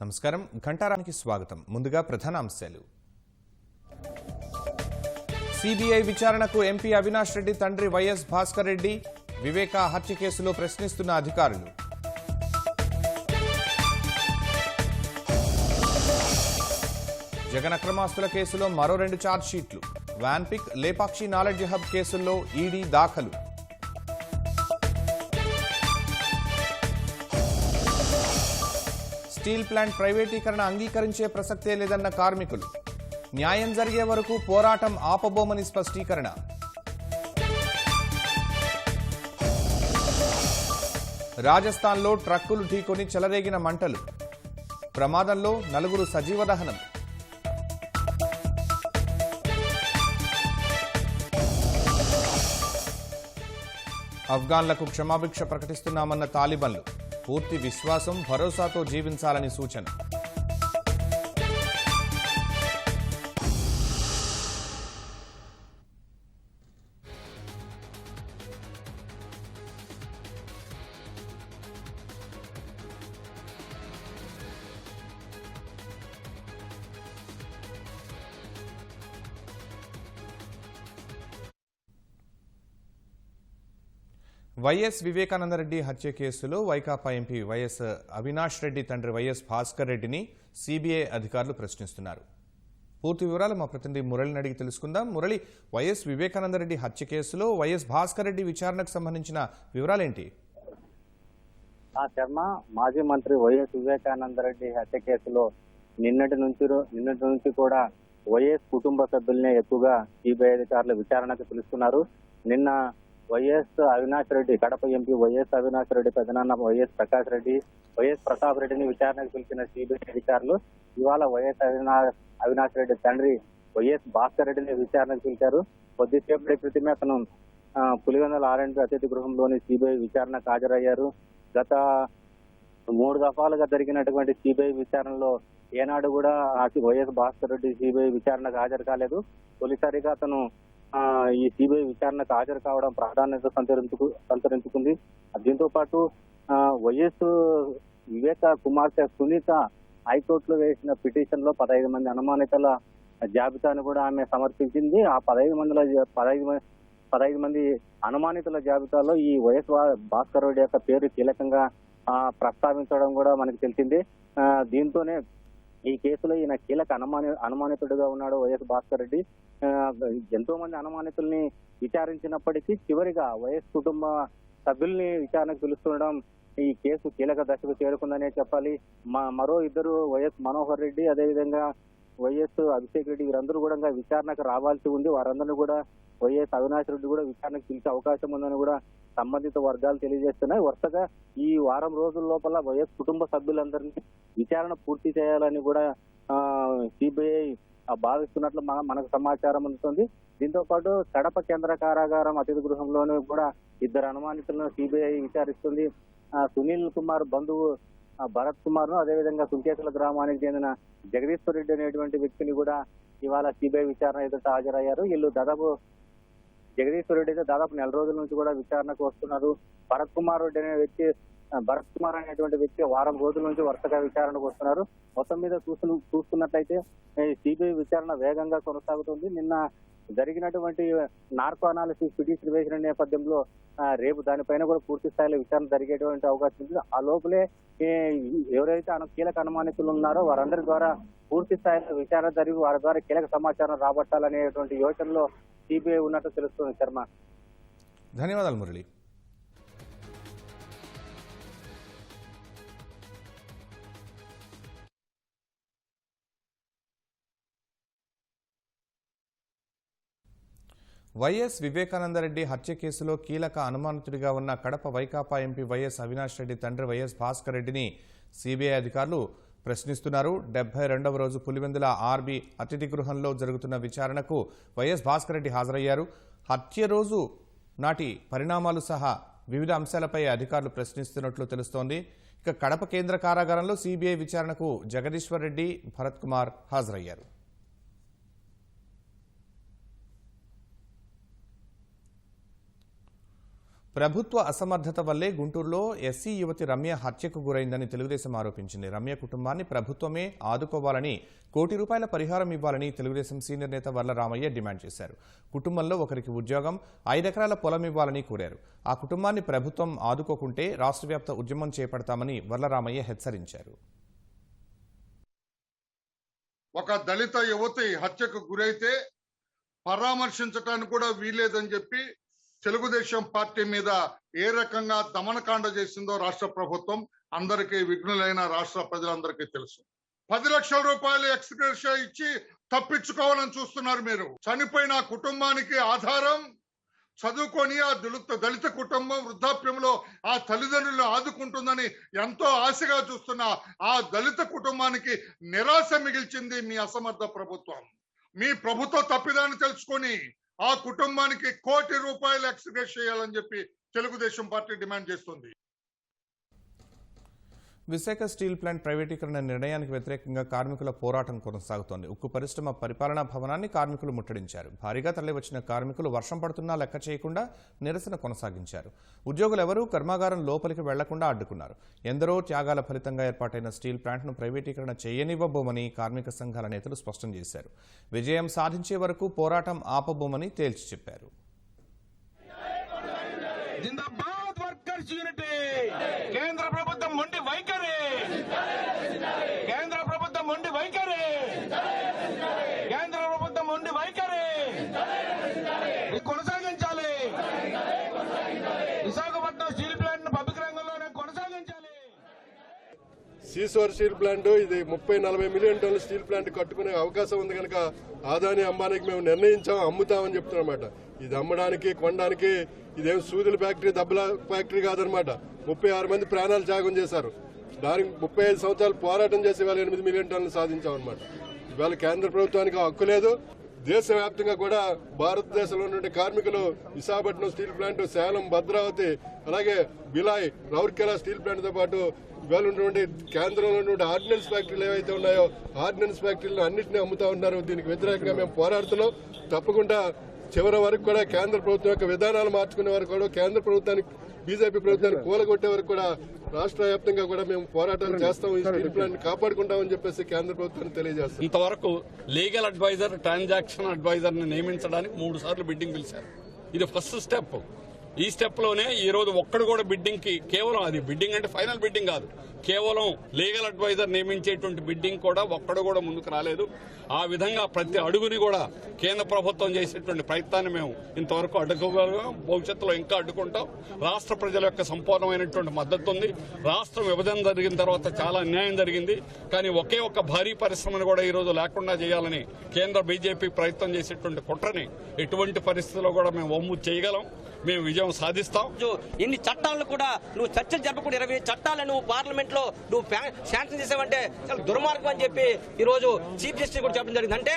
నమస్కారం ఘంటారానికి స్వాగతం ముందుగా ప్రధాన అంశాలు సిబిఐ విచారణకు ఎంపీ అవినాష్ రెడ్డి తండ్రి వైఎస్ భాస్కర్ రెడ్డి వివేక హత్య కేసులో ప్రశ్నిస్తున్న అధికారులు జగన్ అక్రమాస్తుల కేసులో మరో 2 ఛార్జ్ షీట్లు వాన్పిక్ లేపాక్షి నాలెడ్జ్ హబ్ కేసుల్లో ఈడీ దాఖలు స్టీల్ ప్లాంట్ ప్రైవేటీకరణ అంగీకరించే ప్రసక్తే లేదన్న కార్మికులు న్యాయం జరిగే వరకు పోరాటం ఆపబోమని స్పష్టీకరణ రాజస్థాన్లో ట్రక్కులు ఢీకొని చెలరేగిన మంటలు ప్రమాదంలో 4 సజీవ దహనం అఫ్ఘాన్లకు క్షమాభిక్ష ప్రకటిస్తున్నామన్న తాలిబన్లు పూర్తి విశ్వాసం భరోసాతో జీవించాలని సూచన వైఎస్ వివేకానందరెడ్డి హత్య కేసులో వైకాపా ఎంపీ వైఎస్ అవినాష్ రెడ్డి తండ్రి వైఎస్ భాస్కర్ రెడ్డిని సిబిఐ అధికారులు ప్రశ్నిస్తున్నారు. పూర్తి వివరాలు మా ప్రతినిధి మురళిని అడిగి తెలుసుకుందాం. మురళి, వైఎస్ వివేకానందరెడ్డి హత్య కేసులో వైఎస్ భాస్కర్ రెడ్డి విచారణకు సంబంధించిన వివరాలేంటి? శర్మ, మాజీ మంత్రి వైఎస్ వివేకానందరెడ్డి హత్య కేసులో నిన్నటి నుంచి కూడా వైఎస్ కుటుంబ సభ్యులనే ఎక్కువగా సిబిఐ అధికారులు విచారణకు పిలుస్తున్నారు. నిన్న YS Avinash Reddy, Kadapa MP YS Avinash Reddy పెదనాన్న వైఎస్ ప్రకాష్ రెడ్డి, వైఎస్ ప్రతాప్ రెడ్డిని విచారణకు పిలిచిన సిబిఐ అధికారులు ఇవాళ వైఎస్ అవినాష్ రెడ్డి తండ్రి వైఎస్ భాస్కర్ రెడ్డిని విచారణకు పిలిచారు. కొద్దిసేపటి క్రితమే అతను పులివెందుల ఆర్ఎండ్బి అతిథి గృహంలోని సిబిఐ విచారణకు హాజరయ్యారు. గత 3 దఫాలుగా జరిగినటువంటి సిబిఐ విచారణలో ఏనాడు కూడా వైఎస్ భాస్కర్ రెడ్డి సిబిఐ విచారణకు హాజరు కాలేదు. తొలిసారిగా అతను ఈ సిబిఐ విచారణకు హాజరు కావడం ప్రాధాన్యత సంతరించుకుంది. దీంతో పాటు వైఎస్ వివేక కుమార్తె సునీత హైకోర్టులో వేసిన పిటిషన్ లో 15 మంది అనుమానితుల జాబితాను కూడా ఆమె సమర్పించింది. ఆ 15 మంది అనుమానితుల జాబితాలో ఈ వైఎస్ భాస్కర్ రెడ్డి యొక్క పేరు కీలకంగా ప్రస్తావించడం కూడా మనకు తెలిసింది. దీంతోనే ఈ కేసులో ఈయన కీలక అనుమానితుడిగా ఉన్నాడు వైఎస్ భాస్కర్ రెడ్డి. ఎంతో మంది అనుమానితుల్ని విచారించినప్పటికీ చివరిగా వైఎస్ కుటుంబ సభ్యుల్ని విచారణకు పిలుస్తుండడం ఈ కేసు కీలక దశకు చేరుకుందనే చెప్పాలి. మరో 2 వైఎస్ మనోహర్ రెడ్డి, అదేవిధంగా వైఎస్ అభిషేక్ రెడ్డి, వీరందరూ కూడా విచారణకు రావాల్సి ఉంది. వారందరినీ కూడా వైఎస్ అవినాష్ రెడ్డి కూడా విచారణకు పిలిచే అవకాశం ఉందని కూడా సంబంధిత వర్గాలు తెలియజేస్తున్నాయి. వరుసగా ఈ వారం రోజుల లోపల వైఎస్ కుటుంబ సభ్యులందరినీ విచారణ పూర్తి చేయాలని కూడా సిబిఐ భావిస్తున్నట్లు మనకు సమాచారం అందుతుంది. దీంతో పాటు కడప కేంద్ర కారాగారం అతిథి గృహంలోనూ కూడా 2 అనుమానితులను సిబిఐ విచారిస్తుంది. సునీల్ కుమార్ బంధువు భరత్ కుమార్ ను, అదేవిధంగా సుంకేశ్వర గ్రామానికి చెందిన జగదీశ్వర్ రెడ్డి అనేటువంటి వ్యక్తిని కూడా ఇవాళ సిబిఐ విచారణ ఎదుట హాజరయ్యారు. వీళ్ళు జగదీశ్వర్ రెడ్డి అయితే దాదాపు 4 రోజుల నుంచి కూడా విచారణకు వస్తున్నారు. భరత్ కుమార్ అనేటువంటి వ్యక్తి వారం రోజుల నుంచి వరుసగా విచారణకు వస్తున్నారు. మొత్తం మీద చూస్తున్నట్లయితే సిబిఐ విచారణ వేగంగా కొనసాగుతుంది. నిన్న జరిగినటువంటి నార్కో అనాలిసిస్ పిటిషన్ వేసిన నేపథ్యంలో రేపు దానిపైన కూడా పూర్తి స్థాయిలో విచారణ జరిగేటువంటి అవకాశం ఉంది. ఆ లోపలే ఎవరైతే కీలక అనుమానితులు ఉన్నారో వారందరి ద్వారా పూర్తి స్థాయిలో విచారణ జరిగి వారి ద్వారా కీలక సమాచారం రాబట్టాలనేటువంటి యోచనలో సిబిఐ ఉన్నట్టు తెలుస్తుంది. శర్మ, ధన్యవాదాలు మురళి. వైఎస్ వివేకానందరెడ్డి హత్య కేసులో కీలక అనుమానితుడిగా ఉన్న కడప వైకాపా ఎంపీ వైఎస్ అవినాష్ రెడ్డి తండ్రి వైఎస్ భాస్కర్ రెడ్డిని సిబిఐ అధికారులు ప్రశ్నిస్తున్నారు. 72వ రోజు పులివెందుల ఆర్బీ అతిథి గృహంలో జరుగుతున్న విచారణకు వైఎస్ భాస్కర్ రెడ్డి హాజరయ్యారు. హత్య రోజు నాటి పరిణామాలు సహా వివిధ అంశాలపై అధికారులు ప్రశ్నిస్తున్నట్లు తెలుస్తోంది. ఇక కడప కేంద్ర కారాగారంలో సిబిఐ విచారణకు జగదీశ్వర్ రెడ్డి, భరత్ కుమార్ హాజరయ్యారు. ప్రభుత్వ అసమర్థత వల్లే గుంటూరులో ఎస్సీ యువతి రమ్య హత్యకు గురైందని తెలుగుదేశం ఆరోపించింది. రమ్య కుటుంబాన్ని ప్రభుత్వమే ఆదుకోవాలని, ₹1 కోటి పరిహారం ఇవ్వాలని తెలుగుదేశం సీనియర్ నేత వర్లరామయ్య డిమాండ్ చేశారు. కుటుంబంలో ఒకరికి ఉద్యోగం, 5 ఎకరాల పొలం ఇవ్వాలని కోరారు. ఆ కుటుంబాన్ని ప్రభుత్వం ఆదుకోకుంటే రాష్ట్రవ్యాప్త ఉద్యమం చేపడతామని వర్లరామయ్య హెచ్చరించారు. ఒక దళిత యువతి హత్యకు గురైతే పరామర్శించడానికి కూడా వీల్లేదని చెప్పి తెలుగుదేశం పార్టీ మీద ఏ రకంగా దమనకాండ చేసిందో రాష్ట్ర ప్రభుత్వం అందరికీ, విఘ్నులైన రాష్ట్ర ప్రజలందరికీ తెలుసు. 10 లక్షల రూపాయలు ఎక్స్గ్రేషియా ఇచ్చి తప్పించుకోవాలని చూస్తున్నారు మీరు. చనిపోయిన కుటుంబానికి ఆధారం చదువుకొని ఆ దళిత కుటుంబం వృద్ధాప్యంలో ఆ తల్లిదండ్రులను ఆదుకుంటుందని ఎంతో ఆశగా చూస్తున్న ఆ దళిత కుటుంబానికి నిరాశ మిగిల్చింది మీ అసమర్థ ప్రభుత్వం. మీ ప్రభుత్వ తప్పిదాన్ని తెలుసుకొని ఆ కుటుంబానికి ₹1 కోటి ఎక్స్గ్రేషియా చేయాలని చెప్పి తెలుగుదేశం పార్టీ డిమాండ్ చేస్తుంది. విశాఖ స్టీల్ ప్లాంట్ ప్రైవేటీకరణ నిర్ణయానికి వ్యతిరేకంగా కార్మికుల పోరాటం కొనసాగుతోంది. ఉక్కు పరిశ్రమ పరిపాలనా భవనాన్ని కార్మికులు ముట్టడించారు. భారీగా తరలివచ్చిన కార్మికులు వర్షం పడుతున్నా లెక్క చేయకుండా నిరసన కొనసాగించారు. ఉద్యోగులెవరూ కర్మాగారం లోపలికి వెళ్లకుండా అడ్డుకున్నారు. ఎందరో త్యాగాల ఫలితంగా ఏర్పాటైన స్టీల్ ప్లాంట్ను ప్రైవేటీకరణ చేయనివ్వబోమని కార్మిక సంఘాల నేతలు స్పష్టం చేశారు. విజయం సాధించే వరకు పోరాటం ఆపబోమని తేల్చి చెప్పారు. కేంద్ర ప్రభుత్వం మొండి వైఖరి, కేంద్ర ప్రభుత్వం మొండి వైఖరి, కేంద్ర ప్రభుత్వం మొండి వైఖరి కొనసాగించాలి. విశాఖపట్నం స్టీల్ ప్లాంట్ పబ్లిక్ రంగంలోనే కొనసాగించాలి. సీసోర్ స్టీల్ ప్లాంట్ ఇది 30-40 మిలియన్ టన్నుల స్టీల్ ప్లాంట్ కట్టుకునే అవకాశం ఉంది కనుక ఆదాని అంబానీకి మేము నిర్ణయించాం, అమ్ముతామని చెప్తున్నమాట. ఇది అమ్మడానికి, కొనడానికి ఇదేం సూదుల ఫ్యాక్టరీ, దెబ్బల ఫ్యాక్టరీ కాదనమాట. 36 మంది ప్రాణాలు త్యాగం చేశారు. దానికి 35 సంవత్సరాలు పోరాటం చేసి ఇవాళ 8 మిలియన్ టన్నులు సాధించామన్నమాట. ఇవాళ కేంద్ర ప్రభుత్వానికి హక్కు లేదు. దేశవ్యాప్తంగా కూడా భారతదేశంలో ఉన్నటువంటి కార్మికులు విశాఖపట్నం స్టీల్ ప్లాంట్, సేలం, భద్రావతి, అలాగే బిలాయ్, రౌర్కెలా స్టీల్ ప్లాంట్తో పాటు ఇవాళ ఉన్నటువంటి కేంద్రంలో ఉన్నటువంటి ఆర్డినెన్స్ ఫ్యాక్టరీలు ఏవైతే ఉన్నాయో ఆర్డినెన్స్ ఫ్యాక్టరీలను అన్నింటినీ అమ్ముతా ఉన్నారు. దీనికి వ్యతిరేకంగా మేము పోరాడుతున్నాం. తప్పకుండా చివరి వరకు కూడా కేంద్ర ప్రభుత్వం యొక్క విధానాలు మార్చుకునే వరకు కూడా, కేంద్ర ప్రభుత్వానికి, బీజేపీ ప్రభుత్వాన్ని కూలగొట్టే వరకు కూడా రాష్ట్ర వ్యాప్తంగా కూడా మేము పోరాటాలు చేస్తాం. ఈ స్టీల్ ప్లాంట్ కాపాడుకుంటామని చెప్పేసి కేంద్ర ప్రభుత్వాన్ని తెలియజేస్తాం. ఇంతవరకు లీగల్ అడ్వైజర్, ట్రాన్సాక్షన్ అడ్వైజర్ ని నియమించడానికి 3 సార్లు బిడ్డింగ్ పిలిచారు. ఇది ఫస్ట్ స్టెప్. ఈ స్టెప్ లోనే ఈ రోజు ఒక్కడు కూడా బిడ్డింగ్ కి, కేవలం అది బిడ్డింగ్ అంటే ఫైనల్ బిడ్డింగ్ కాదు, కేవలం లీగల్ అడ్వైజర్ నియమించేటువంటి బిడ్డింగ్ కూడా ఒక్కడు కూడా ముందుకు రాలేదు. ఆ విధంగా ప్రతి అడుగుని కూడా కేంద్ర ప్రభుత్వం చేసేటువంటి ప్రయత్నాన్ని మేము ఇంతవరకు అడ్డుకోగలిగాం. భవిష్యత్తులో ఇంకా అడ్డుకుంటాం. రాష్ట్ర ప్రజల యొక్క సంపూర్ణమైనటువంటి మద్దతు ఉంది. రాష్ట్రం విభజన జరిగిన తర్వాత చాలా అన్యాయం జరిగింది. కానీ ఒకే ఒక్క భారీ పరిశ్రమను కూడా ఈ రోజు లేకుండా చేయాలని కేంద్ర బీజేపీ ప్రయత్నం చేసేటువంటి కుట్రని ఎటువంటి పరిస్థితుల్లో కూడా మేము వమ్ము చేయగలం. మేము విజయం సాధిస్తాం. ఇన్ని చట్టాలను కూడా నువ్వు చర్చలు జరపకుండా 20 చట్టాలను నువ్వు పార్లమెంట్ లో నువ్వు శాంక్షన్ చేసావంటే చాలా దుర్మార్గం అని చెప్పి ఈ రోజు చీఫ్ జస్టిస్ కూడా చెప్పడం జరిగింది. అంటే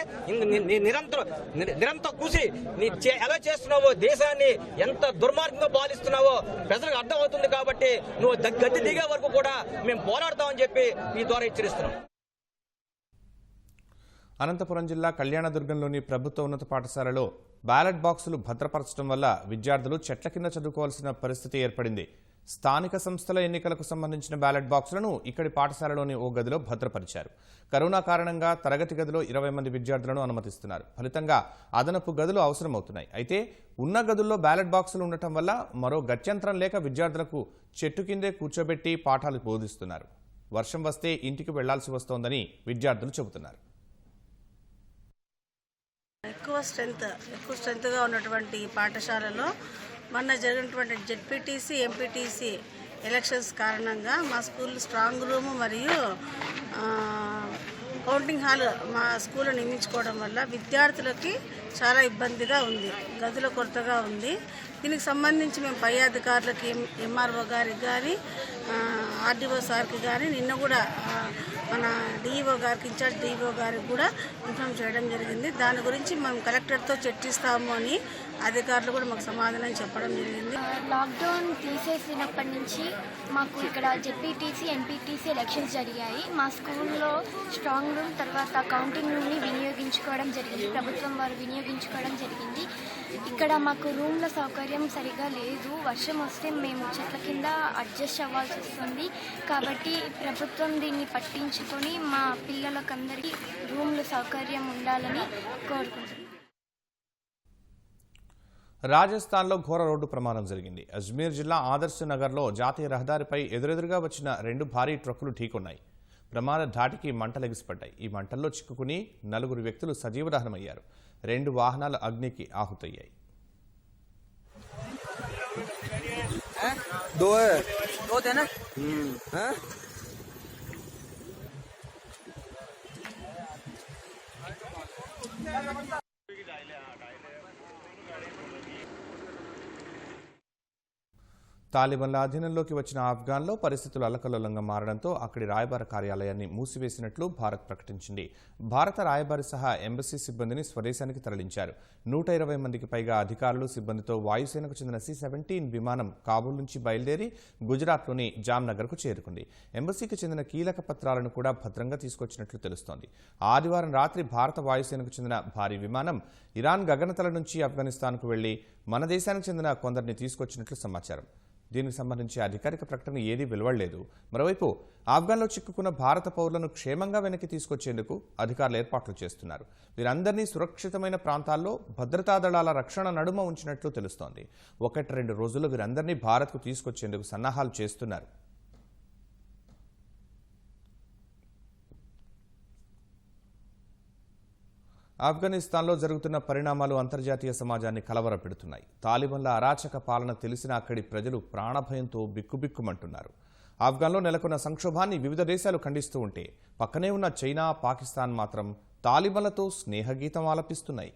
నిరంతరం కృషి ఎలా చేస్తున్నావో, దేశాన్ని ఎంత దుర్మార్గంగా పాలిస్తున్నావో ప్రజలకు అర్థం అవుతుంది. కాబట్టి నువ్వు గద్దె దిగే వరకు కూడా మేము పోరాడతామని చెప్పి ఈ ద్వారా హెచ్చరిస్తున్నాం. అనంతపురం జిల్లా కళ్యాణదుర్గంలోని ప్రభుత్వ ఉన్నత పాఠశాలలో బ్యాలెట్ బాక్సులు భద్రపరచడం వల్ల విద్యార్థులు చెట్ల కింద చదువుకోవాల్సిన పరిస్థితి ఏర్పడింది. స్థానిక సంస్థల ఎన్నికలకు సంబంధించిన బ్యాలెట్ బాక్సులను ఇక్కడి పాఠశాలలోని ఓ గదిలో భద్రపరిచారు. కరోనా కారణంగా తరగతి గదిలో 20 మంది విద్యార్థులను అనుమతిస్తున్నారు. ఫలితంగా అదనపు గదులు అవసరమవుతున్నాయి. అయితే ఉన్న గదుల్లో బ్యాలెట్ బాక్సులు ఉండటం వల్ల మరో గత్యంతరం లేక విద్యార్థులకు చెట్టు కిందే కూర్చోబెట్టి పాఠాలు బోధిస్తున్నారు. వర్షం వస్తే ఇంటికి వెళ్లాల్సి వస్తోందని విద్యార్థులు చెబుతున్నారు. ఎక్కువ స్ట్రెంత్గా ఉన్నటువంటి పాఠశాలలో మొన్న జరిగినటువంటి జెడ్పీటీసీ, ఎంపీటీసీ ఎలక్షన్స్ కారణంగా మా స్కూల్ స్ట్రాంగ్ రూమ్ మరియు కౌంటింగ్ హాల్ మా స్కూల్లో నిర్మించుకోవడం వల్ల విద్యార్థులకి చాలా ఇబ్బందిగా ఉంది. గదుల కొరతగా ఉంది. దీనికి సంబంధించి మేము పై అధికారులకి, ఎంఆర్ఓ గారికి కానీ, ఆర్డీఓ సార్కి కానీ నిన్న కూడా మన డిఈఓ గారికి ఇన్ఛార్జ్ డిఈఓ గారికి కూడా ఇన్ఫార్మ్ చేయడం జరిగింది. దాని గురించి మేము కలెక్టర్తో చర్చిస్తాము అని అధికారులు కూడా మాకు సమాధానం చెప్పడం జరిగింది. లాక్డౌన్ తీసేసినప్పటి నుంచి మాకు ఇక్కడ జెడ్పీటీసీ ఎంపీటీసీ ఎలక్షన్స్ జరిగాయి. మా స్కూల్లో స్ట్రాంగ్ రూమ్ తర్వాత కౌంటింగ్ రూమ్ని వినియోగించుకోవడం జరిగింది. ప్రభుత్వం వారు వినియోగించుకోవడం జరిగింది. ఇక్కడ మాకు రూమ్ల సౌకర్యం సరిగా లేదు. వర్షం వస్తే మేము చెట్ల కింద అడ్జస్ట్ అవ్వాల్సి వస్తుంది. కాబట్టి ప్రభుత్వం దీన్ని పట్టించుకొని మా పిల్లలకందరికీ రూమ్ల సౌకర్యం ఉండాలని కోరుకుంటున్నాం. రాజస్థాన్లో ఘోర రోడ్డు ప్రమాదం జరిగింది. అజ్మీర్ జిల్లా ఆదర్శ్ నగర్లో జాతీయ రహదారిపై ఎదురెదురుగా వచ్చిన 2 భారీ ట్రక్కులు ఢీకొన్నాయి. ప్రమాద ధాటికి మంటలెగిసిపడ్డాయి. ఈ మంటల్లో చిక్కుకుని 4 వ్యక్తులు సజీవదహనమయ్యారు. 2 వాహనాలు అగ్నికి ఆహుతయ్యాయి. తాలిబాన్ల అధీనంలోకి వచ్చిన ఆఫ్ఘాన్లో పరిస్థితులు అల్లకల్లోలంగా మారడంతో అక్కడి రాయబార కార్యాలయాన్ని మూసివేసినట్లు భారత్ ప్రకటించింది. భారత రాయబారి సహా ఎంబసీ సిబ్బందిని స్వదేశానికి తరలించారు. 120 మందికి పైగా అధికారులు సిబ్బందితో వాయుసేనకు చెందిన C-17 విమానం కాబూల్ నుంచి బయలుదేరి గుజరాత్లోని జామ్నగర్కు చేరుకుంది. ఎంబసీకి చెందిన కీలక పత్రాలను కూడా భద్రంగా తీసుకొచ్చినట్లు తెలుస్తోంది. ఆదివారం రాత్రి భారత వాయుసేనకు చెందిన భారీ విమానం ఇరాన్ గగనతల నుంచి ఆఫ్ఘనిస్తాన్కు వెళ్లి మన దేశానికి చెందిన కొందరిని తీసుకొచ్చినట్లు సమాచారం. దీనికి సంబంధించి అధికారిక ప్రకటన ఏదీ వెలువడలేదు. మరోవైపు ఆఫ్ఘాన్లో చిక్కుకున్న భారత పౌరులను క్షేమంగా వెనక్కి తీసుకొచ్చేందుకు అధికారులు ఏర్పాట్లు చేస్తున్నారు. వీరందరినీ సురక్షితమైన ప్రాంతాల్లో భద్రతా దళాల రక్షణ నడుమ ఉంచినట్లు తెలుస్తోంది. 1-2 రోజుల్లో వీరందరినీ భారత్కు తీసుకొచ్చేందుకు సన్నాహాలు చేస్తున్నారు. ఆఫ్ఘనిస్తాన్లో జరుగుతున్న పరిణామాలు అంతర్జాతీయ సమాజాన్ని కలవరపెడుతున్నాయి. తాలిబాన్ల అరాచక పాలన తెలిసిన అక్కడి ప్రజలు ప్రాణభయంతో బిక్కుబిక్కుమంటున్నారు. ఆఫ్ఘాన్లో నెలకొన్న సంక్షోభాన్ని వివిధ దేశాలు ఖండిస్తూ ఉంటే పక్కనే ఉన్న చైనా, పాకిస్తాన్ మాత్రం తాలిబాన్లతో స్నేహగీతం ఆలపిస్తున్నాయి.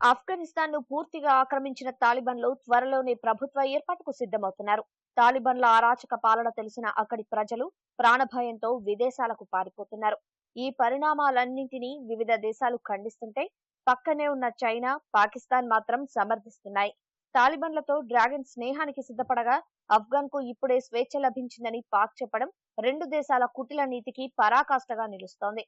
ఆఫ్ఘనిస్తాన్ను పూర్తిగా ఆక్రమించిన తాలిబాన్లు త్వరలోనే ప్రభుత్వ ఏర్పాటుకు సిద్ధమవుతున్నారు. తాలిబాన్ల అరాచక పాలన తెలిసిన అక్కడి ప్రజలు ప్రాణభయంతో విదేశాలకు పారిపోతున్నారు. ఈ పరిణామాలన్నింటినీ వివిధ దేశాలు ఖండిస్తుంటే పక్కనే ఉన్న చైనా, పాకిస్తాన్ మాత్రం సమర్థిస్తున్నాయి. తాలిబాన్లతో డ్రాగన్ స్నేహానికి సిద్ధపడగా ఆఫ్ఘాన్ కు ఇప్పుడే స్వేచ్ఛ లభించిందని పాక్ చెప్పడం 2 దేశాల కుటిల నీతికి పరాకాష్ఠగా నిలుస్తోంది.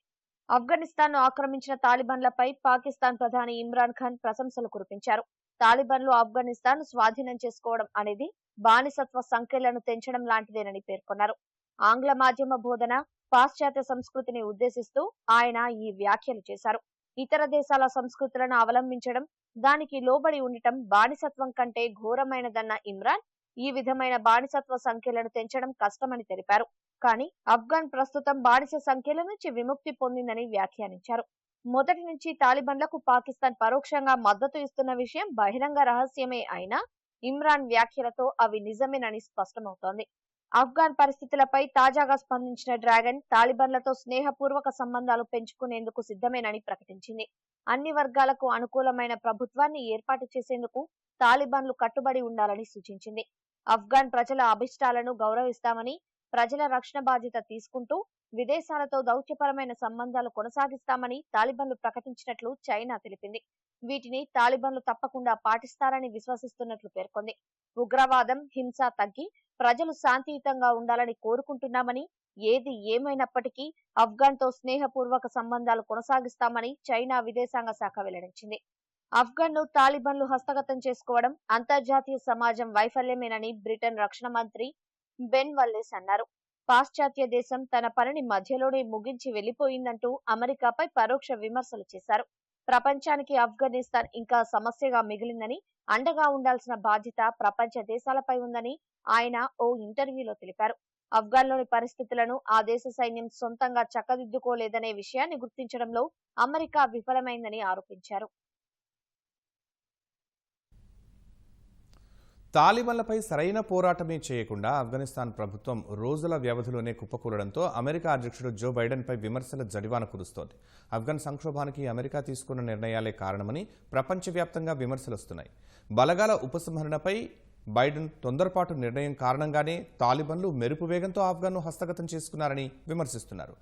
ఆఫ్ఘనిస్తాన్ ను ఆక్రమించిన తాలిబాన్లపై పాకిస్తాన్ ప్రధాని ఇమ్రాన్ ఖాన్ ప్రశంసలు కురిపించారు. తాలిబాన్లు ఆఫ్ఘనిస్తాన్ స్వాధీనం చేసుకోవడం అనేది బానిసత్వ సంఖ్యలను తెంచడం లాంటిదేనని పేర్కొన్నారు. ఆంగ్ల మాధ్యమ బోధన, పాశ్చాత్య సంస్కృతిని ఉద్దేశిస్తూ ఆయన ఈ వ్యాఖ్యలు చేశారు. ఇతర దేశాల సంస్కృతులను అవలంబించడం, దానికి లోబడి ఉండటం బానిసత్వం కంటే ఘోరమైనదన్న ఇమ్రాన్ ఈ విధమైన బానిసత్వ సంఖ్యలను తెంచడం కష్టమని తెలిపారు. కానీ ఆఫ్ఘాన్ ప్రస్తుతం బానిస సంఖ్యల నుంచి విముక్తి పొందిందని వ్యాఖ్యానించారు. మొదటి నుంచి తాలిబాన్లకు పాకిస్తాన్ పరోక్షంగా మద్దతు ఇస్తున్న విషయం బహిరంగ రహస్యమే అయినా ఇమ్రాన్ వ్యాఖ్యలతో అవి నిజమేనని స్పష్టమవుతోంది. ఆఫ్ఘాన్ పరిస్థితులపై తాజాగా స్పందించిన డ్రాగన్ తాలిబాన్లతో స్నేహపూర్వక సంబంధాలు పెంచుకునేందుకు సిద్ధమేనని ప్రకటించింది. అన్ని వర్గాలకు అనుకూలమైన ప్రభుత్వాన్ని ఏర్పాటు చేసేందుకు తాలిబాన్లు కట్టుబడి ఉండాలని సూచించింది. ఆఫ్ఘాన్ ప్రజల అభిష్టాలను గౌరవిస్తామని, ప్రజల రక్షణ బాధ్యత తీసుకుంటూ విదేశాలతో దౌత్యపరమైన సంబంధాలు కొనసాగిస్తామని తాలిబాన్లు ప్రకటించినట్లు చైనా తెలిపింది. వీటిని తాలిబాన్లు తప్పకుండా పాటిస్తారని విశ్వసిస్తున్నట్లు పేర్కొంది. ఉగ్రవాదం, హింస తగ్గి ప్రజలు శాంతియుతంగా ఉండాలని కోరుకుంటున్నామని, ఏది ఏమైనప్పటికీ ఆఫ్ఘాన్తో స్నేహపూర్వక సంబంధాలు కొనసాగిస్తామని చైనా విదేశాంగ శాఖ వెల్లడించింది. ఆఫ్ఘాన్ను తాలిబాన్లు హస్తగతం చేసుకోవడం అంతర్జాతీయ సమాజం వైఫల్యమేనని బ్రిటన్ రక్షణ మంత్రి బెన్ వల్లేస్ అన్నారు. పాశ్చాత్య దేశం తన పనిని మధ్యలోనే ముగించి వెళ్లిపోయిందంటూ అమెరికాపై పరోక్ష విమర్శలు చేశారు. ప్రపంచానికి ఆఫ్ఘనిస్తాన్ ఇంకా సమస్యగా మిగిలిందని, అండగా ఉండాల్సిన బాధ్యత ప్రపంచ దేశాలపై ఉందని ఆయన ఓ ఇంటర్వ్యూలో తెలిపారు. ఆఫ్ఘాన్లోని పరిస్థితులను ఆ దేశ సైన్యం సొంతంగా చక్కదిద్దుకోలేదనే విషయాన్ని గుర్తించడంలో అమెరికా విఫలమైందని ఆరోపించారు. తాలిబాన్లపై సరైన పోరాటమే చేయకుండా ఆఫ్ఘనిస్తాన్ ప్రభుత్వం రోజుల వ్యవధిలోనే కుప్పకూలడంతో అమెరికా అధ్యక్షుడు జో బైడెన్పై విమర్శల జడివాన కురుస్తోంది. ఆఫ్ఘన్ సంక్షోభానికి అమెరికా తీసుకున్న నిర్ణయాలే కారణమని ప్రపంచవ్యాప్తంగా విమర్శలు వస్తున్నాయి. బలగాల ఉపసంహరణపై బైడెన్ తొందరపాటు నిర్ణయం కారణంగానే తాలిబన్లు మెరుపు వేగంతో ఆఫ్ఘన్ను హస్తగతం చేసుకున్నారని విమర్శిస్తున్నారు.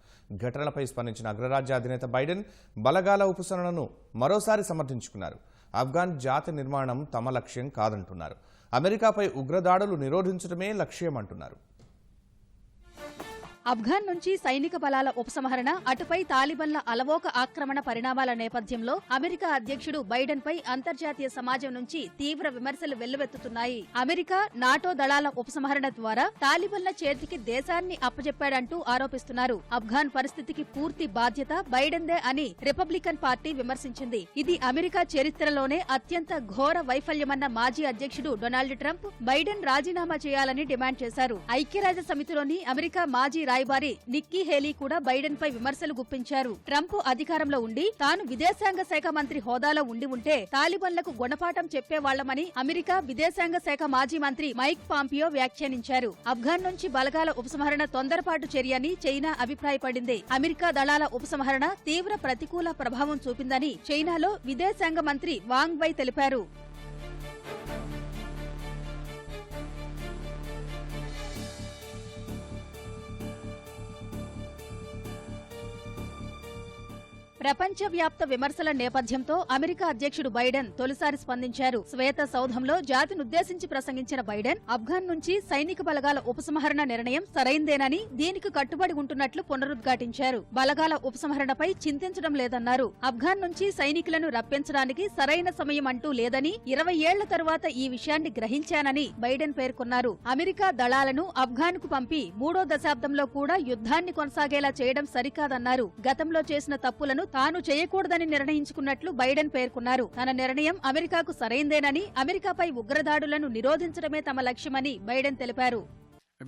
ఘటనలపై స్పందించిన అగ్రరాజ్య అధినేత బైడెన్ బలగాల ఉపసంహరణను మరోసారి సమర్థించుకున్నారు. ఆఫ్ఘన్ జాతి నిర్మాణం తమ లక్ష్యం కాదంటున్నారు. అమెరికాపై ఉగ్రదాడులు నిరోధించడమే లక్ష్యమంటున్నారు. ఆఫ్ఘన్ నుంచి సైనిక బలాల ఉపసంహరణ, అటుపై తాలిబన్ల అలవోక ఆక్రమణ పరిణామాల నేపథ్యంలో అమెరికా అధ్యక్షుడు బైడెన్ పై అంతర్జాతీయ సమాజం నుంచి తీవ్ర విమర్శలు వెల్లువెత్తుతున్నాయి. అమెరికా నాటో దళాల ఉపసంహరణ ద్వారా తాలిబన్ల చేతికి దేశాన్ని అప్పజెప్పాడంటూ ఆరోపిస్తున్నారు. ఆఫ్ఘన్ పరిస్థితికి పూర్తి బాధ్యత బైడెన్దే అని రిపబ్లికన్ పార్టీ విమర్శించింది. ఇది అమెరికా చరిత్రలోనే అత్యంత ఘోర వైఫల్యమన్న మాజీ అధ్యక్షుడు డొనాల్డ్ ట్రంప్ బైడెన్ రాజీనామా చేయాలని డిమాండ్ చేశారు. ఐక్యరాజ్య సమితిలోని అమెరికా మాజీ రాయబారి నిక్కీ హేలీ కూడా బైడెన్ పై విమర్శలు గుప్పించారు. ట్రంప్ అధికారంలో ఉండి తాను విదేశాంగ శాఖ మంత్రి హోదాలో ఉండి ఉంటే తాలిబన్లకు గుణపాఠం చెప్పేవాళ్లమని అమెరికా విదేశాంగ శాఖ మాజీ మంత్రి మైక్ పాంపియో వ్యాఖ్యానించారు. ఆఫ్ఘన్ నుంచి బలగాల ఉపసంహరణ తొందరపాటు చర్యని చైనా అభిప్రాయపడింది. అమెరికా దళాల ఉపసంహరణ తీవ్ర ప్రతికూల ప్రభావం చూపిందని చైనాలో విదేశాంగ మంత్రి వాంగ్ వై తెలిపారు. ప్రపంచవ్యాప్త విమర్శల నేపథ్యంతో అమెరికా అధ్యక్షుడు బైడెన్ తొలిసారి స్పందించారు. శ్వేత సౌధంలో జాతినుద్దేశించి ప్రసంగించిన బైడెన్ ఆఫ్ఘన్ నుంచి సైనిక బలగాల ఉపసంహరణ నిర్ణయం సరైందేనని, దీనికి కట్టుబడి ఉంటున్నట్లు పునరుద్ఘాటించారు. బలగాల ఉపసంహరణపై చింతించడం లేదన్నారు. ఆఫ్ఘన్ నుంచి సైనికులను రప్పించడానికి సరైన సమయం అంటూ లేదని, 20 ఏళ్ల తరువాత ఈ విషయాన్ని గ్రహించానని బైడెన్ పేర్కొన్నారు. అమెరికా దళాలను ఆఫ్ఘన్ కు పంపి 3వ దశాబ్దంలో కూడా యుద్ధాన్ని కొనసాగేలా చేయడం సరికాదన్నారు. గతంలో చేసిన తప్పులను తాను చేయకూడదని నిర్ణయించుకున్నట్లు బైడెన్ పేర్కొన్నారు. తన నిర్ణయం అమెరికాకు సరైందేనని, అమెరికాపై ఉగ్రదాడులను నిరోధించడమే తమ లక్ష్యమని బైడెన్ తెలిపారు.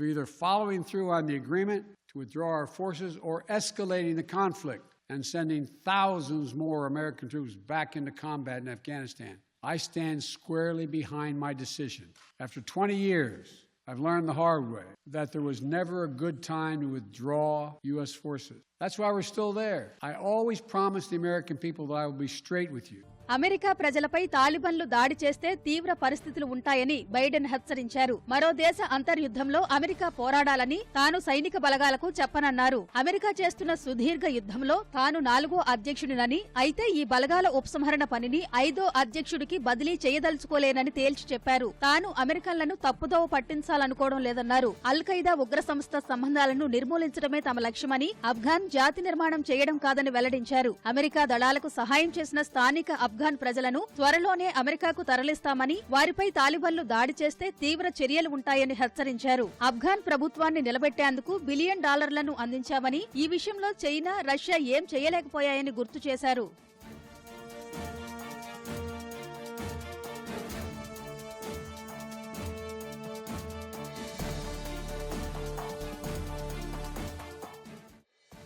Either following through on the agreement to withdraw our forces or escalating the conflict and sending thousands more American troops back into combat in Afghanistan. I stand squarely behind my decision. After 20 years, I've learned the hard way that there was never a good time to withdraw U.S. forces. That's why we're still there. I always promised the American people that I will be straight with you. America ప్రజలపై తాలిబన్లు దాడి చేస్తే తీవ్ర పరిస్థితులు ఉంటాయని Biden హెచ్చరించారు. మరో దేశ అంతర్యుద్ధంలో America పోరాడాలని తాను సైనిక బలగాలకు చెప్పనన్నారు. అమెరికా చేస్తున్న సుదీర్ఘ యుద్ధంలో తాను 4వ అధ్యక్షుడినని, అయితే ఈ బలగాల ఉపసంహరణ పనిని 5వ అధ్యక్షుడికి బదిలీ చేయదలుచుకోలేనని తేల్చి చెప్పారు. తాను అమెరికన్లను తప్పుదోవ పట్టించాలనుకోవడం లేదన్నారు. అల్ ఖైదా ఉగ్ర సంస్థ సంబంధాలను నిర్మూలించడమే తమ లక్ష్యమని, ఆఫ్ఘన్ జాతి నిర్మాణం చేయడం కాదని వెల్లడించారు. అమెరికా దళాలకు సహాయం చేసిన స్థానిక ఆఫ్ఘన్ ప్రజలను త్వరలోనే అమెరికాకు తరలిస్తామని, వారిపై తాలిబన్లు దాడి చేస్తే తీవ్ర చర్యలు ఉంటాయని హెచ్చరించారు. ఆఫ్ఘన్ ప్రభుత్వాన్ని నిలబెట్టేందుకు $1 బిలియన్ అందించామని, ఈ విషయంలో చైనా, రష్యా ఏం చేయలేకపోయాయని గుర్తు చేశారు.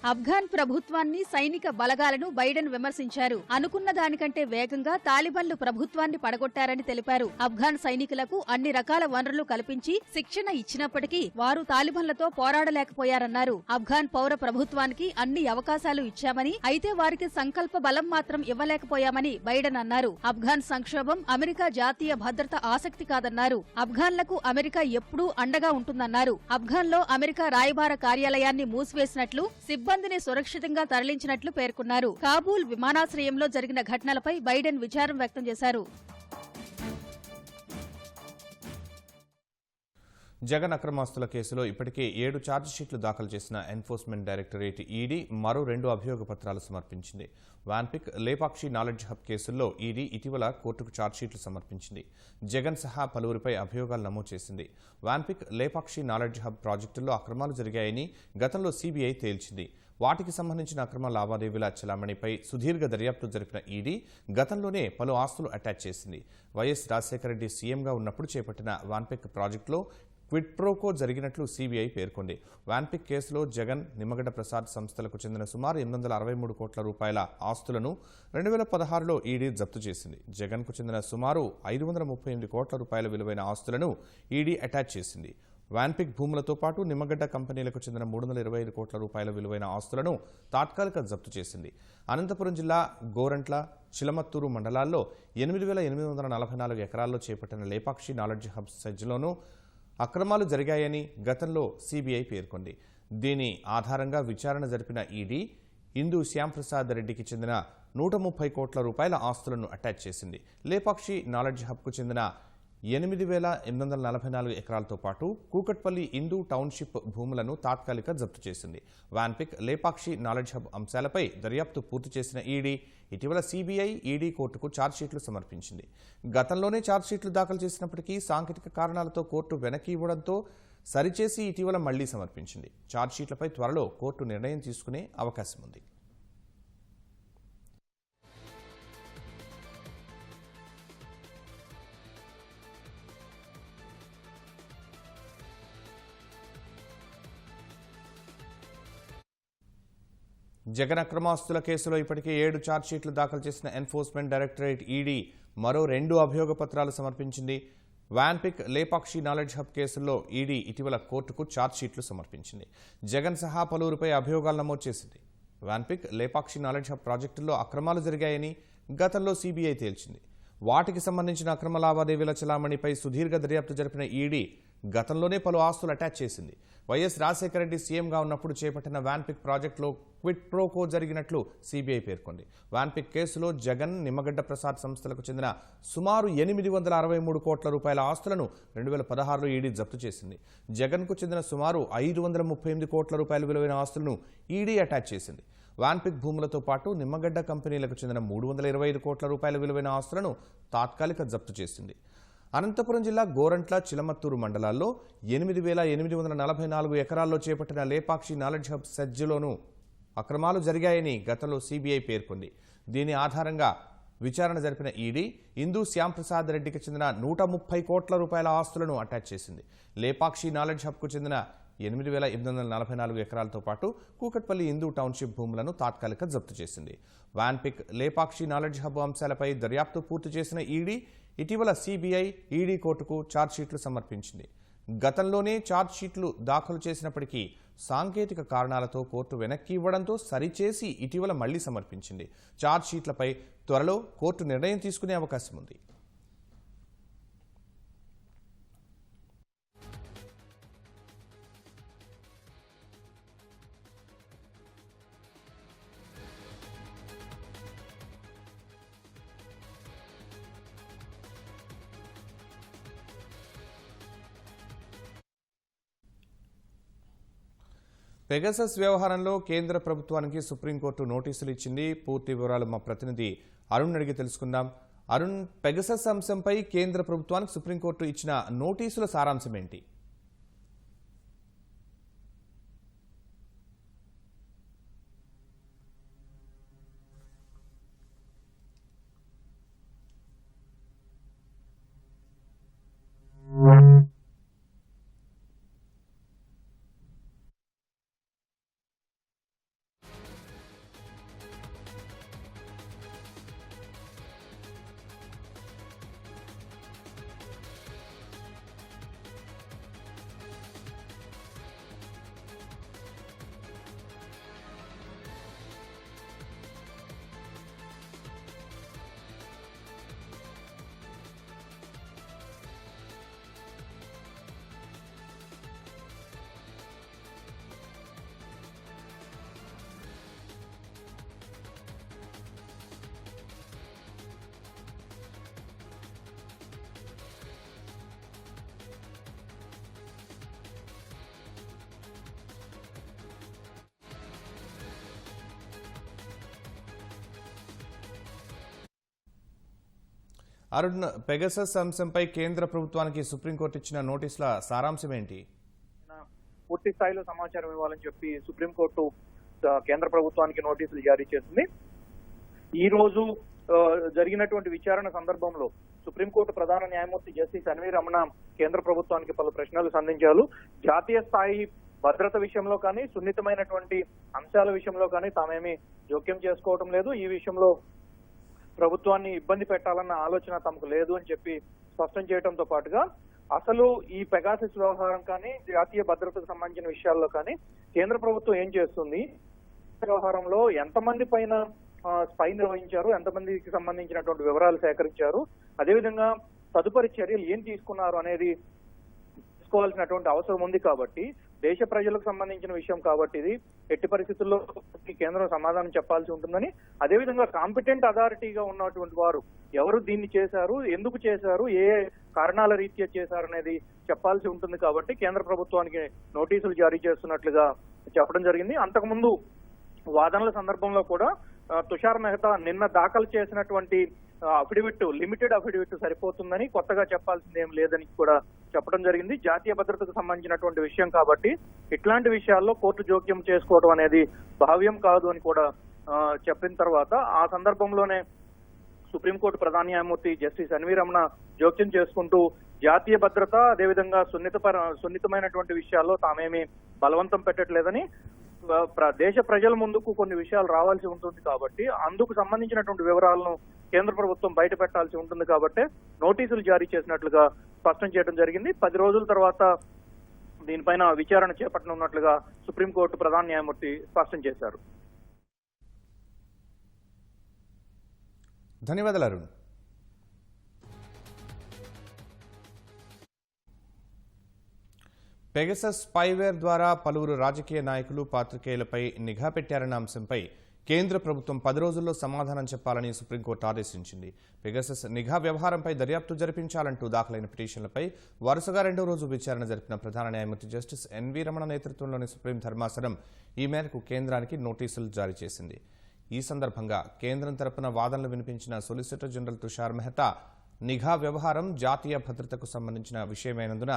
ఆఫ్ఘన్ ప్రభుత్వాన్ని, సైనిక బలగాలను బైడెన్ విమర్శించారు. అనుకున్న దానికంటే వేగంగా తాలిబన్లు ప్రభుత్వాన్ని పడగొట్టారని తెలిపారు. ఆఫ్ఘన్ సైనికులకు అన్ని రకాల వనరులు కల్పించి శిక్షణ ఇచ్చినప్పటికీ వారు తాలిబన్లతో పోరాడలేకపోయారన్నారు. ఆఫ్ఘన్ పౌర ప్రభుత్వానికి అన్ని అవకాశాలు ఇచ్చామని, అయితే వారికి సంకల్ప బలం మాత్రం ఇవ్వలేకపోయామని బైడెన్ అన్నారు. ఆఫ్ఘన్ సంక్షోభం అమెరికా జాతీయ భద్రత ఆసక్తి కాదన్నారు. ఆఫ్ఘన్లకు అమెరికా ఎప్పుడూ అండగా ఉంటుందన్నారు. ఆఫ్ఘన్లో అమెరికా రాయబార కార్యాలయాన్ని మూసివేసినట్లు, సిబ్బందిని సురక్షితంగా తరలించినట్లు పేర్కొన్నారు. కాబూల్ విమానాశ్రయంలో జరిగిన ఘటనలపై బైడెన్ విచారం వ్యక్తం చేశారు. జగన్ అక్రమాస్తుల కేసులో ఇప్పటికే 7 ఛార్జిషీట్లు దాఖలు చేసిన ఎన్ఫోర్స్మెంట్ డైరెక్టరేట్ ఈడీ మరో 2 అభియోగ పత్రాలు సమర్పించింది. వాన్పిక్, లేపాక్షి నాలెడ్జ్ హబ్ కేసుల్లో ఈడీ ఇటీవల కోర్టుకు ఛార్జిషీట్లు సమర్పించింది. జగన్ సహా పలువురిపై అభియోగాలు నమోదు చేసింది. వాన్పిక్, లేపాక్షి నాలెడ్జ్ హబ్ ప్రాజెక్టుల్లో అక్రమాలు జరిగాయని గతంలో సీబీఐ తేల్చింది. వాటికి సంబంధించిన అక్రమ లావాదేవీల చెలామణిపై సుదీర్ఘ దర్యాప్తు జరిపిన ఈడీ గతంలోనే పలు ఆస్తులు అటాచ్ చేసింది. వైఎస్ రాజశేఖర రెడ్డి సీఎంగా ఉన్నప్పుడు చేపట్టిన వాన్పిక్ ప్రాజెక్టులో క్విడ్ ప్రోకో జరిగినట్లు సీబీఐ పేర్కొంది. వాన్పిక్ కేసులో జగన్, నిమ్మగడ్డ ప్రసాద్ సంస్థలకు చెందిన సుమారు 863 కోట్ల రూపాయల ఆస్తులను 2016లో ఈడీ జప్తు చేసింది. జగన్కు చెందిన సుమారు 538 కోట్ల రూపాయల విలువైన ఆస్తులను ఈడీ అటాచ్ చేసింది. వాన్పిక్ భూములతో పాటు నిమ్మగడ్డ కంపెనీలకు చెందిన 325 కోట్ల రూపాయల విలువైన ఆస్తులను తాత్కాలిక జప్తు చేసింది. అనంతపురం జిల్లా గోరంట్ల, చిలమత్తూరు మండలాల్లో 8,844 ఎకరాల్లో చేపట్టిన లేపాక్షి నాలెడ్జ్ హబ్ సెజ్లోనూ అక్రమాలు జరిగాయని గతంలో సిబిఐ పేర్కొంది. దీని ఆధారంగా విచారణ జరిపిన ఈడీ ఇందు శ్యాంప్రసాద్ రెడ్డికి చెందిన 130 కోట్ల రూపాయల ఆస్తులను అటాచ్ చేసింది. లేపాక్షి నాలెడ్జ్ హబ్కు చెందిన 8,844 ఎకరాలతో పాటు కూకట్పల్లి ఇందు టౌన్షిప్ భూములను తాత్కాలిక జప్తు చేసింది. వాన్పిక్, లేపాక్షి నాలెడ్జ్ హబ్ అంశాలపై దర్యాప్తు పూర్తి చేసిన ఈడీ ఇటీవల సిబిఐ, ఈడీ కోర్టుకు ఛార్జ్షీట్లు సమర్పించింది. గతంలోనే ఛార్జ్షీట్లు దాఖలు చేసినప్పటికీ సాంకేతిక కారణాలతో కోర్టు వెనక్కి ఇవ్వడంతో సరిచేసి ఇటీవల మళ్లీ సమర్పించింది. ఛార్జ్షీట్లపై త్వరలో కోర్టు నిర్ణయం తీసుకునే అవకాశం ఉంది. జగన్ అక్రమాస్తుల కేసులో ఇప్పటికే 7 ఛార్జ్షీట్లు దాఖలు చేసిన ఎన్ఫోర్స్మెంట్ డైరెక్టరేట్ ఈడీ మరో 2 అభియోగ పత్రాలు సమర్పించింది. వాన్పిక్, లేపాక్షి నాలెడ్జ్ హబ్ కేసుల్లో ఈడీ ఇటీవల కోర్టుకు ఛార్జ్షీట్లు సమర్పించింది. జగన్ సహా పలువురిపై అభియోగాలు నమోదు చేసింది. వాన్పిక్, లేపాక్షి నాలెడ్జ్ హబ్ ప్రాజెక్టుల్లో అక్రమాలు జరిగాయని గతంలో సిబిఐ తేల్చింది. వాటికి సంబంధించిన అక్రమ లావాదేవీల చలామణిపై సుదీర్ఘ దర్యాప్తు జరిపిన ఈడీ గతంలోనే పలు ఆస్తులు అటాచ్ చేసింది. వైఎస్ రాజశేఖర రెడ్డి సీఎంగా ఉన్నప్పుడు చేపట్టిన వాన్పిక్ ప్రాజెక్టులో క్విట్ ప్రోకో జరిగినట్లు సిబిఐ పేర్కొంది. వాన్పిక్ కేసులో జగన్, నిమ్మగడ్డ ప్రసాద్ సంస్థలకు చెందిన సుమారు 863 కోట్ల రూపాయల ఆస్తులను 2016లో ఈడీ జప్తు చేసింది. జగన్కు చెందిన సుమారు 538 కోట్ల రూపాయల విలువైన ఆస్తులను ఈడీ అటాచ్ చేసింది. వాన్పిక్ భూములతో పాటు నిమ్మగడ్డ కంపెనీలకు చెందిన 325 కోట్ల రూపాయల విలువైన ఆస్తులను తాత్కాలిక జప్తు చేసింది. అనంతపురం జిల్లా గోరంట్ల, చిలమత్తూరు మండలాల్లో 8,844 ఎకరాల్లో చేపట్టిన లేపాక్షి నాలెడ్జ్ హబ్ సెజ్లోనూ అక్రమాలు జరిగాయని గతంలో సిబిఐ పేర్కొంది. దీని ఆధారంగా విచారణ జరిపిన ఈడీ ఇందు శ్యాంప్రసాద్ రెడ్డికి చెందిన 130 కోట్ల రూపాయల ఆస్తులను అటాచ్ చేసింది. లేపాక్షి నాలెడ్జ్ హబ్కు చెందిన 8,844 ఎకరాలతో పాటు కూకట్పల్లి ఇందు టౌన్షిప్ భూములను తాత్కాలిక జప్తు చేసింది. వాన్పిక్, లేపాక్షి నాలెడ్జ్ హబ్ అంశాలపై దర్యాప్తు పూర్తి చేసిన ఈడీ ఇటీవల సిబిఐ, ఈడీ కోర్టుకు ఛార్జ్షీట్లు సమర్పించింది. గతంలోనే ఛార్జ్షీట్లు దాఖలు చేసినప్పటికీ సాంకేతిక కారణాలతో కోర్టు వెనక్కి ఇవ్వడంతో సరిచేసి ఇటీవల మళ్లీ సమర్పించింది. ఛార్జ్షీట్లపై త్వరలో కోర్టు నిర్ణయం తీసుకునే అవకాశం ఉంది. పెగసస్ వ్యవహారంలో కేంద్ర ప్రభుత్వానికి సుప్రీంకోర్టు నోటీసులు ఇచ్చింది. పూర్తి వివరాలు మా ప్రతినిధి అరుణ్ అడిగి తెలుసుకుందాం. అరుణ్, పెగసస్ అంశంపై కేంద్ర ప్రభుత్వానికి సుప్రీంకోర్టు ఇచ్చిన నోటీసుల సారాంశం ఏంటి? అరుణ్, పెగసస్ అంశంపై కేంద్ర ప్రభుత్వానికి సుప్రీంకోర్టు ఇచ్చిన నోటీసుల సారాంశం ఏంటి? పూర్తి స్థాయిలో సమాచారం ఇవ్వాలని చెప్పి సుప్రీంకోర్టు కేంద్ర ప్రభుత్వానికి నోటీసులు జారీ చేసింది. ఈ రోజు జరిగినటువంటి విచారణ సందర్భంలో సుప్రీంకోర్టు ప్రధాన న్యాయమూర్తి జస్టిస్ ఎన్వి రమణ కేంద్ర ప్రభుత్వానికి పలు ప్రశ్నలు సంధించారు. జాతీయ స్థాయి భద్రత విషయంలో కానీ, సున్నితమైనటువంటి అంశాల విషయంలో కానీ తామేమీ జోక్యం చేసుకోవటం లేదు. ఈ విషయంలో ప్రభుత్వాన్ని ఇబ్బంది పెట్టాలన్న ఆలోచన తమకు లేదు అని చెప్పి స్పష్టం చేయడంతో పాటుగా అసలు ఈ పెగాసిస్ వ్యవహారం కానీ జాతీయ భద్రతకు సంబంధించిన విషయాల్లో కానీ కేంద్ర ప్రభుత్వం ఏం చేస్తుంది, వ్యవహారంలో ఎంతమంది పైన స్పై నిర్వహించారు, ఎంతమందికి సంబంధించినటువంటి వివరాలు సేకరించారు, అదేవిధంగా తదుపరి చర్యలు ఏం తీసుకున్నారు అనేది తీసుకోవాల్సినటువంటి అవసరం ఉంది. కాబట్టి దేశ ప్రజలకు సంబంధించిన విషయం కాబట్టి ఇది ఎట్టి పరిస్థితుల్లో కేంద్రం సమాధానం చెప్పాల్సి ఉంటుందని, అదేవిధంగా కాంపిటెంట్ అథారిటీగా ఉన్నటువంటి వారు ఎవరు దీన్ని చేశారు, ఎందుకు చేశారు, ఏ కారణాల రీత్యా చేశారు అనేది చెప్పాల్సి ఉంటుంది. కాబట్టి కేంద్ర ప్రభుత్వానికి నోటీసులు జారీ చేస్తున్నట్లుగా చెప్పడం జరిగింది. అంతకుముందు వాదనల సందర్భంలో కూడా తుషార్ మెహతా నిన్న దాఖలు చేసినటువంటి అఫిడవిట్, లిమిటెడ్ అఫిడవిట్ సరిపోతుందని, కొత్తగా చెప్పాల్సింది ఏం లేదని కూడా చెప్పడం జరిగింది. జాతీయ భద్రతకు సంబంధించినటువంటి విషయం కాబట్టి ఇట్లాంటి విషయాల్లో కోర్టు జోక్యం చేసుకోవడం అనేది భావ్యం కాదు అని కూడా చెప్పిన తర్వాత ఆ సందర్భంలోనే సుప్రీంకోర్టు ప్రధాన న్యాయమూర్తి జస్టిస్ ఎన్వి రమణ జోక్యం చేసుకుంటూ జాతీయ భద్రత అదేవిధంగా సున్నితమైనటువంటి విషయాల్లో తామేమి బలవంతం పెట్టట్లేదని, దేశ ప్రజల ముందుకు కొన్ని విషయాలు రావాల్సి ఉంటుంది కాబట్టి అందుకు సంబంధించినటువంటి వివరాలను కేంద్ర ప్రభుత్వం బయట పెట్టాల్సి ఉంటుంది కాబట్టి నోటీసులు జారీ చేసినట్లుగా స్పష్టం చేయడం జరిగింది. 10 రోజుల తర్వాత దీనిపైన విచారణ చేపట్టనున్నట్లుగా సుప్రీంకోర్టు ప్రధాన న్యాయమూర్తి స్పష్టం చేశారు. ధన్యవాదాలు అరుణ్. పెగసస్ స్పైవేర్ ద్వారా పలువురు రాజకీయ నాయకులు, పాత్రికేయులపై నిఘా పెట్టారన్న అంశంపై కేంద్ర ప్రభుత్వం 10 రోజుల్లో సమాధానం చెప్పాలని సుప్రీంకోర్టు ఆదేశించింది. పెగసస్ నిఘా వ్యవహారంపై దర్యాప్తు జరిపించాలంటూ దాఖలైన పిటిషన్లపై వరుసగా 2వ రోజు విచారణ జరిపిన ప్రధాన న్యాయమూర్తి జస్టిస్ ఎన్వి రమణ నేతృత్వంలోని సుప్రీం ధర్మాసనం ఈ మేరకు కేంద్రానికి నోటీసులు జారీ చేసింది. ఈ సందర్భంగా కేంద్రం తరపున వాదనలు వినిపించిన సొలిసిటర్ జనరల్ తుషార్ మెహతా నిఘా వ్యవహారం జాతీయ భద్రతకు సంబంధించిన విషయమైనందున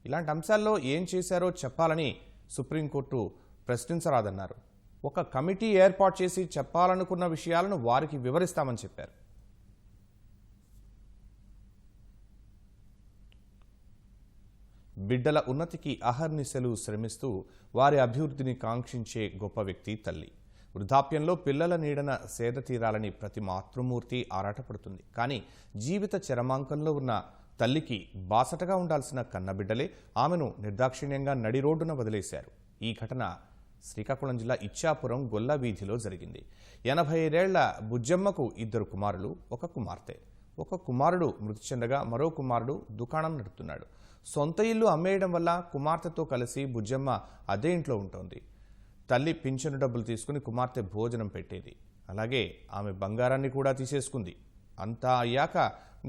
ఇలాంటి అంశాల్లో ఏం చేశారో చెప్పాలని సుప్రీంకోర్టు ప్రశ్నించరాదన్నారు. ఒక కమిటీ ఏర్పాటు చేసి చెప్పాలనుకున్న విషయాలను వారికి వివరిస్తామని చెప్పారు. బిడ్డల ఉన్నతికి అహర్నిశలు శ్రమిస్తూ వారి అభివృద్ధిని కాంక్షించే గొప్ప వ్యక్తి తల్లి. వృద్ధాప్యంలో పిల్లల నీడన సేద తీరాలని ప్రతి మాతృమూర్తి ఆరాటపడుతుంది. కానీ జీవిత చరమాంకంలో ఉన్న తల్లికి బాసటగా ఉండాల్సిన కన్నబిడ్డలే ఆమెను నిర్దాక్షిణ్యంగా నడి రోడ్డున వదిలేశారు. ఈ ఘటన శ్రీకాకుళం జిల్లా ఇచ్చాపురం గొల్ల వీధిలో జరిగింది. 85 బుజ్జమ్మకు 2 కుమారులు, 1 కుమార్తె. ఒక కుమారుడు మృతి చెందగా మరో కుమారుడు దుకాణం నడుపుతున్నాడు. సొంత ఇల్లు అమ్మేయడం వల్ల కుమార్తెతో కలిసి బుజ్జమ్మ అదే ఇంట్లో ఉంటోంది. తల్లి పింఛను డబ్బులు తీసుకుని కుమార్తె భోజనం పెట్టేది. అలాగే ఆమె బంగారాన్ని కూడా తీసేసుకుంది. అంతా అయ్యాక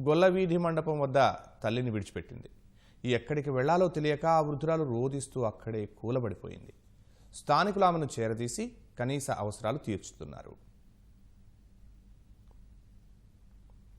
గొల్లవీధి మండపం వద్ద తల్లిని విడిచిపెట్టింది. ఎక్కడికి వెళ్లాలో తెలియక ఆ వృద్ధురాలు రోదిస్తూ అక్కడే కూలబడిపోయింది. స్థానికులు ఆమెను చేరదీసి కనీస అవసరాలు తీర్చుతున్నారు.